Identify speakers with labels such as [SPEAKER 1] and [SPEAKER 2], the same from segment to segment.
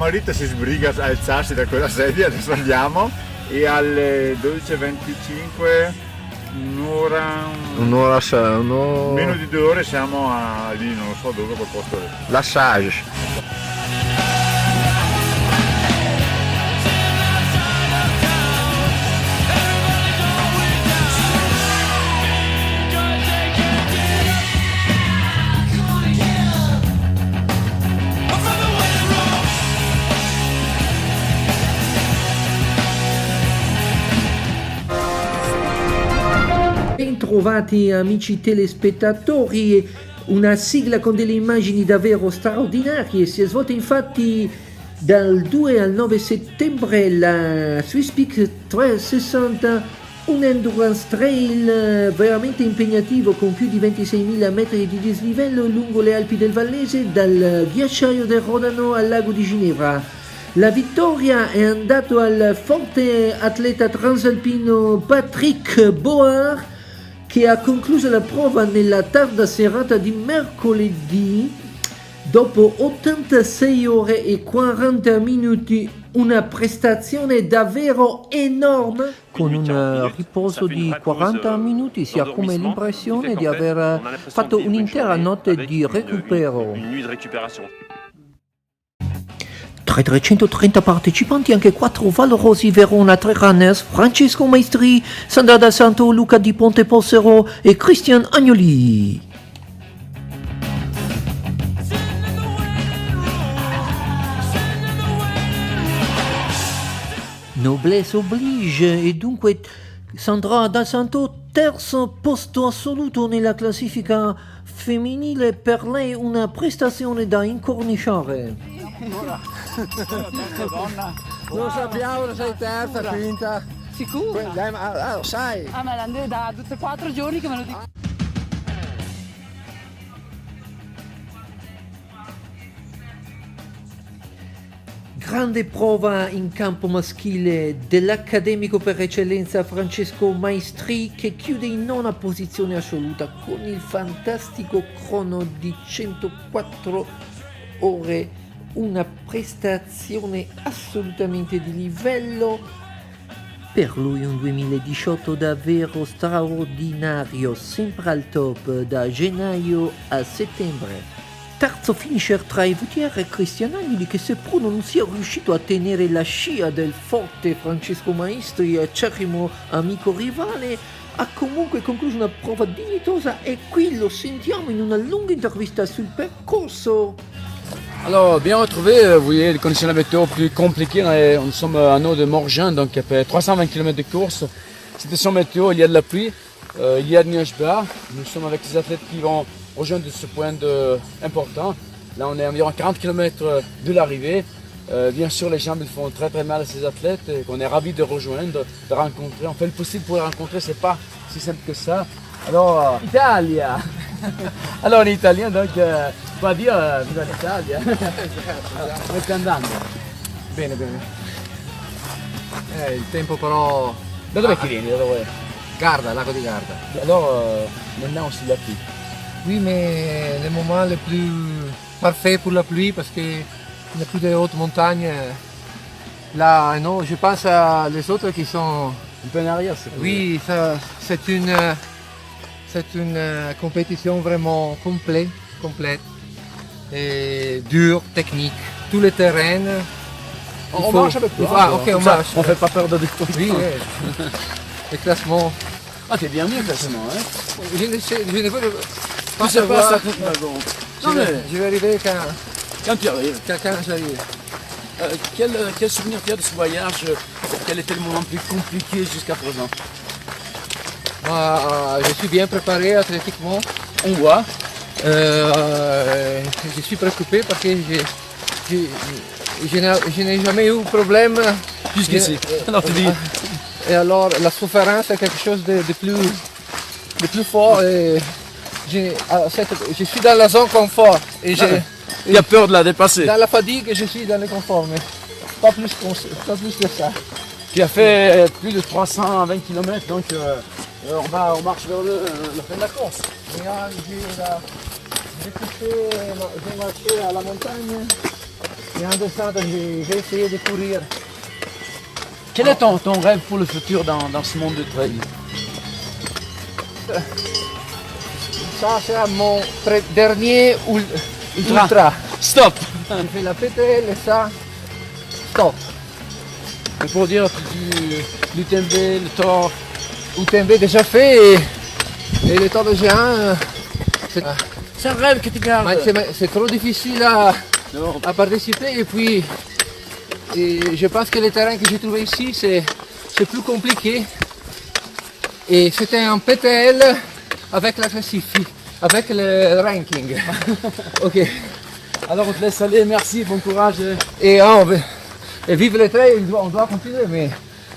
[SPEAKER 1] marito si sbriga a alzarsi da quella sedia, adesso andiamo, e alle 12:25, meno di 2 ore siamo lì, non lo so dove, quel posto lì.
[SPEAKER 2] L'Assage.
[SPEAKER 3] Bentrovati amici telespettatori, una sigla con delle immagini davvero straordinarie. Si è svolta infatti dal 2 al 9 settembre la Swiss Peak 360, un endurance trail veramente impegnativo con più di 26.000 metri di dislivello lungo le Alpi del Vallese, dal ghiacciaio del Rodano al lago di Ginevra. La vittoria è andata al forte atleta transalpino Patrick Board, che ha concluso la prova nella tarda serata di mercoledì dopo 86 ore e 40 minuti, una prestazione davvero enorme. Con un riposo di 40 minuti si ha come l'impressione di aver fatto un'intera notte di recupero. Tra i 330 partecipanti anche 4 valorosi Verona 3 runners: Francesco Maestri, Sandra Dal Santo, Luca Di Ponte Possero e Christian Agnoli. Noblesse oblige, e dunque Sandra Dal Santo terzo posto assoluto nella classifica femminile, per lei una prestazione da incorniciare.
[SPEAKER 4] Lo sappiamo, sei terza, quinta.
[SPEAKER 5] Sicuro?
[SPEAKER 4] Lo sai.
[SPEAKER 5] Ma l'Andrea da 4 giorni che me lo dico.
[SPEAKER 3] Grande prova in campo maschile dell'accademico per eccellenza Francesco Maestri, che chiude in nona posizione assoluta con il fantastico crono di 104 ore. Una prestazione assolutamente di livello, per lui un 2018 davvero straordinario, sempre al top da gennaio a settembre. Terzo finisher tra i VTR Christian Agnoli, che seppur non sia riuscito a tenere la scia del forte Francesco Maestri, acerrimo amico rivale, ha comunque concluso una prova dignitosa, e qui lo sentiamo in una lunga intervista sul percorso.
[SPEAKER 6] Alors, bien retrouvé, vous voyez les conditions de la météo plus compliquées. Nous sommes à nord de Morgin, donc il y a 320 km de course. Situation météo, il y a de la pluie, il y a de nuages bas. Nous sommes avec les athlètes qui vont rejoindre ce point important. Là, on est à environ 40 km de l'arrivée. Bien sûr, les jambes ils font très très mal à ces athlètes, qu'on est ravis de rejoindre, de rencontrer. On fait le possible pour les rencontrer, c'est pas si simple que ça. Alors, Italia. Alors, en italien, donc, on va dire viva l'Italia. Come sta andando?
[SPEAKER 4] Bene, bene. Il tempo però...
[SPEAKER 6] Da dove che vieni? Da dove?
[SPEAKER 4] Garda, lago di Garda.
[SPEAKER 6] Alors, maintenant aussi la pluie.
[SPEAKER 4] Oui, mais le moment le plus parfait pour la pluie, parce qu'il n'y a plus de hautes montagnes. Là, non, je pense à les autres qui sont...
[SPEAKER 6] Un peu en arrière, c'est
[SPEAKER 4] Oui, ça, c'est une compétition vraiment complète et dure, technique. Tous les terrains.
[SPEAKER 6] On marche avec toi.
[SPEAKER 4] Ah, ok, on marche.
[SPEAKER 6] On fait pas peur de découvrir.
[SPEAKER 4] Oui, le classement.
[SPEAKER 6] Ah, t'es bien mieux le classement, hein?
[SPEAKER 4] Je ne veux pas
[SPEAKER 6] Tu sais pas
[SPEAKER 4] savoir.
[SPEAKER 6] ça. Non, mais
[SPEAKER 4] Je vais arriver
[SPEAKER 6] quand tu arrives,
[SPEAKER 4] quand j'arrive.
[SPEAKER 6] quel souvenir tu as de ce voyage? Quel était le moment le plus compliqué jusqu'à présent?
[SPEAKER 4] Je suis bien préparé athlétiquement.
[SPEAKER 6] On voit.
[SPEAKER 4] Je suis préoccupé parce que je n'ai jamais eu de problème.
[SPEAKER 6] Jusqu'ici. Alors tu dis.
[SPEAKER 4] Et alors la souffrance est quelque chose de plus fort. Et je suis dans la zone confort. Et
[SPEAKER 6] Il a peur de la dépasser.
[SPEAKER 4] dans la fatigue, je suis dans le confort. Mais pas plus que ça.
[SPEAKER 6] Tu as fait plus de 320 km, donc on marche vers la fin de la course.
[SPEAKER 4] Regarde, j'ai marché à la montagne. Et en descendant, j'ai essayé de courir.
[SPEAKER 6] Quel est ton rêve pour le futur dans ce monde de trail?
[SPEAKER 4] Ça sera mon dernier ultra.
[SPEAKER 6] Stop.
[SPEAKER 4] J'ai fait la PTL et ça, stop.
[SPEAKER 6] Et pour dire l'UTMB, le Tour,
[SPEAKER 4] UTMB déjà fait et le Tour de Géant,
[SPEAKER 6] c'est un rêve que tu gardes.
[SPEAKER 4] c'est trop difficile à
[SPEAKER 6] Non.
[SPEAKER 4] participer et puis je pense que le terrain que j'ai trouvé ici c'est plus compliqué. Et c'était un PTL avec la classifique, avec le ranking. Ok.
[SPEAKER 6] Alors on te laisse aller, merci, bon courage.
[SPEAKER 4] Et vive le trail, on doit continuer, mais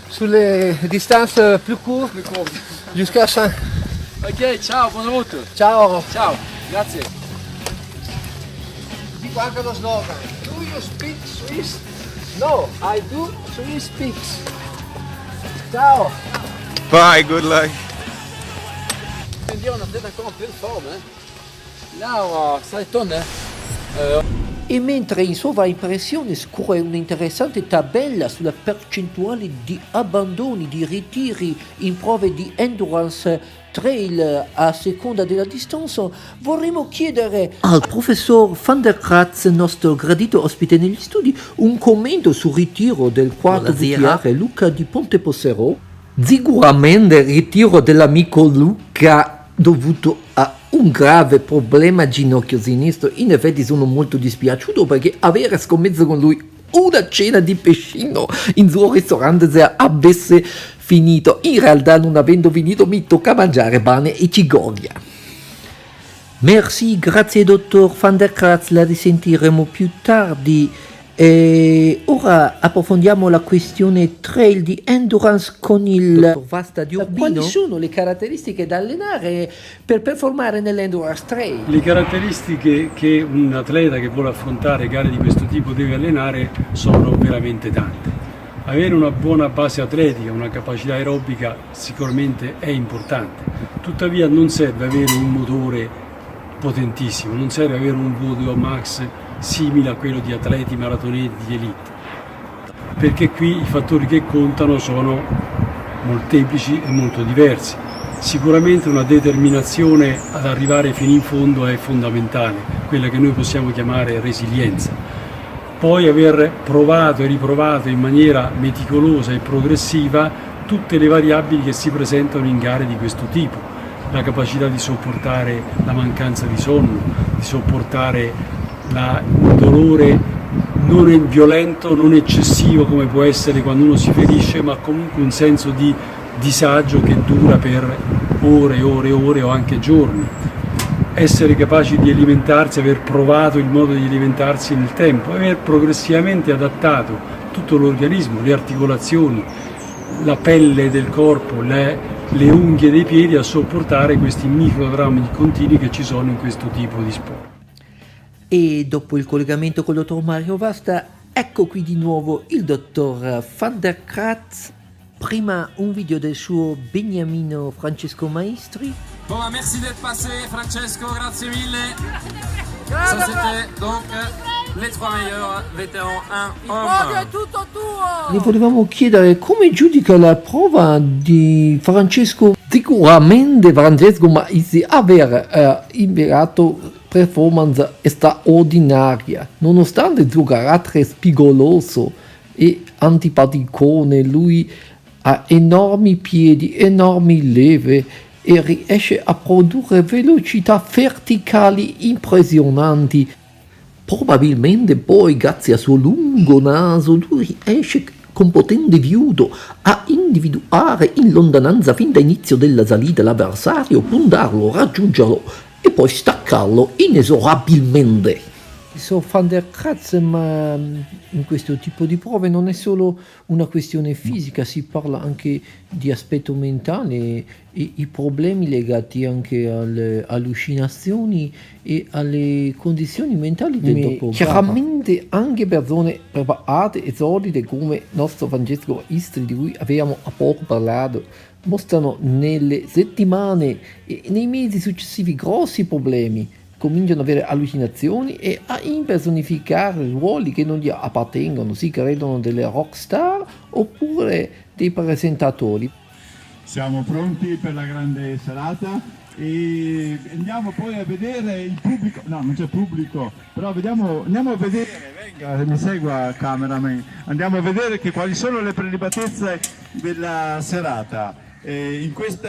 [SPEAKER 4] sur les distances plus courtes, jusqu'à 100.
[SPEAKER 6] Ok, ciao, bonne route.
[SPEAKER 4] Ciao.
[SPEAKER 6] Ciao, grazie.
[SPEAKER 4] Dico anche lo slogan. Do you speak Swiss? No, I do Swiss speaks. Ciao.
[SPEAKER 2] Bye, good luck.
[SPEAKER 6] On a peut-être encore un peu de forme. Là, ça étonne.
[SPEAKER 3] E mentre in sovraimpressione scorre un'interessante tabella sulla percentuale di abbandoni, di ritiri in prove di endurance trail a seconda della distanza, vorremmo chiedere al professor Van der Kratz, nostro gradito ospite negli studi, un commento sul ritiro del quarto VTR Luca di Pontepossero. Sicuramente il ritiro dell'amico Luca dovuto a un grave problema ginocchio sinistro. In effetti sono molto dispiaciuto perché avere scommesso con lui una cena di pescino in suo ristorante se avesse finito. In realtà non avendo finito mi tocca mangiare pane e cigoria. Merci, grazie dottor Van der Kratz, la risentiremo più tardi. E ora approfondiamo la questione trail di endurance con il dottor Vasta di Urbino. Quali sono le caratteristiche da allenare per performare nell'endurance trail?
[SPEAKER 7] Le caratteristiche che un atleta che vuole affrontare gare di questo tipo deve allenare sono veramente tante. Avere una buona base atletica, una capacità aerobica sicuramente è importante, tuttavia non serve avere un motore potentissimo, non serve avere un VO2 max simile a quello di atleti maratoneti di elite, perché qui i fattori che contano sono molteplici e molto diversi. Sicuramente una determinazione ad arrivare fino in fondo è fondamentale, quella che noi possiamo chiamare resilienza. Poi aver provato e riprovato in maniera meticolosa e progressiva tutte le variabili che si presentano in gare di questo tipo, la capacità di sopportare la mancanza di sonno, di sopportare il dolore non è violento, non eccessivo come può essere quando uno si ferisce, ma comunque un senso di disagio che dura per ore e ore e ore o anche giorni. Essere capaci di alimentarsi, aver provato il modo di alimentarsi nel tempo, aver progressivamente adattato tutto l'organismo, le articolazioni, la pelle del corpo, le unghie dei piedi a sopportare questi microtraumi continui che ci sono in questo tipo di sport.
[SPEAKER 3] E dopo il collegamento con il dottor Mario Vasta, ecco qui di nuovo il dottor Van der Kratz. Prima un video del suo beniamino Francesco Maestri.
[SPEAKER 8] Bon, bah, merci d'être passé, Francesco, grazie mille. Ça c'était donc les 3 meilleurs vétérans 1 hommes.
[SPEAKER 3] Gli volevamo chiedere come giudica la prova di Francesco. Sicuramente Francesco Maestri aver inviato performance straordinaria, nonostante il suo carattere spigoloso e antipaticone. Lui ha enormi piedi, enormi leve e riesce a produrre velocità verticali impressionanti. Probabilmente poi, grazie al suo lungo naso, lui riesce con potente fiuto a individuare in lontananza fin da inizio della salita l'avversario, puntarlo, raggiungerlo e poi staccarlo inesorabilmente. So Van der Kratz, ma in questo tipo di prove non è solo una questione fisica, si parla anche di aspetto mentale e i problemi legati anche alle allucinazioni e alle condizioni mentali del dopo. Chiaramente anche persone preparate e solide come il nostro Francesco Maestri, di cui avevamo a poco parlato, mostrano nelle settimane e nei mesi successivi grossi problemi cominciano ad avere allucinazioni e a impersonificare ruoli che non gli appartengono, si credono delle rockstar oppure dei presentatori.
[SPEAKER 1] Siamo pronti per la grande serata e andiamo poi a vedere il pubblico, no non c'è pubblico, però andiamo a vedere, venga mi segua cameraman, andiamo a vedere quali sono le prelibatezze della serata. In questo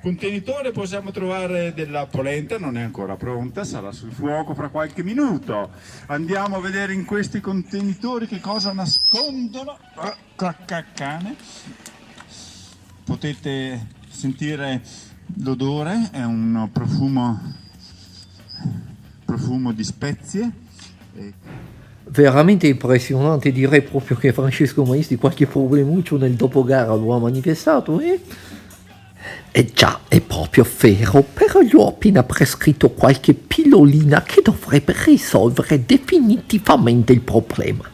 [SPEAKER 1] contenitore possiamo trovare della polenta, non è ancora pronta, sarà sul fuoco fra qualche minuto. Andiamo a vedere in questi contenitori che cosa nascondono. Claccacane. Potete sentire l'odore, è un profumo di spezie.
[SPEAKER 3] Veramente impressionante, direi proprio che Francesco Maisti qualche problemuccio nel dopogara lo ha manifestato, eh? E già, è proprio vero, però gli ho appena prescritto qualche pillolina che dovrebbe risolvere definitivamente il problema.